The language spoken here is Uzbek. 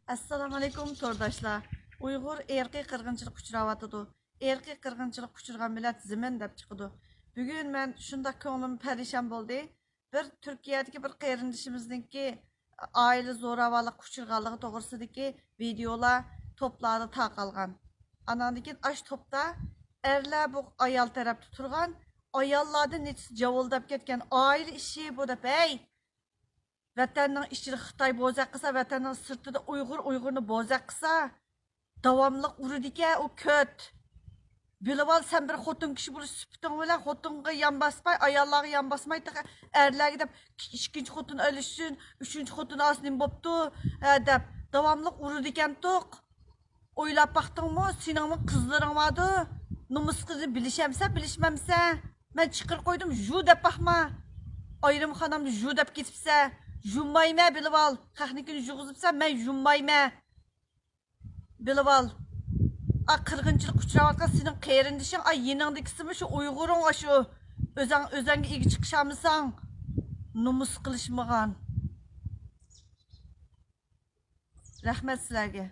Assalamu alaykum tordaşlar. Uyghur erki qırğınçılıq uçravatıdı. Erki qırğınçılıq uçurgan millet zimin dep çıkıdı. Bugün ben şundak konuğum perişan boldu. Bir Türkiye'deki bir qeyrindişimizdeki aile zoravalık uçurganlığı doğrusideki videolar topladı taqalgan. Anandikin aş topta erler bu ayal tarafta turgan. Ayallardan neçisi javıldap ketken aile işi bu dep hey. Vatanning ichida Xitoy bozaq qilsa, vatanning sirtida Uyg'urni bozaq qilsa, davomli uradi ekan u ko't. Bilib ol, sen bir xotin kishi bo'lish sifating bilan xotinga yon bosmay, ayollarga yon bosmay, erlarga deb ikkinchi xotin olish uchun, uchinchi xotin olsin bo'pti, deb davomli uradi ekan to'q. O'ylab baqdingmi, seningmi qizlaring bordi? Numus qizni bilishamsa, bilishmamsa, men chiqir qo'ydim, ju deb baqma. Ayrım xanamni ju deb ketibsa, jummayma bilib ol. Xalqnikini jug'izibsa, men jummayma. Bilib ol. A qirg'inchilik uchrayotgan sening qerindishing, ay yeningdikisimi shu Uyg'uring shu. O'zanga ega chiqishamsan, numus qilishmagan. Rahmat sizlarga.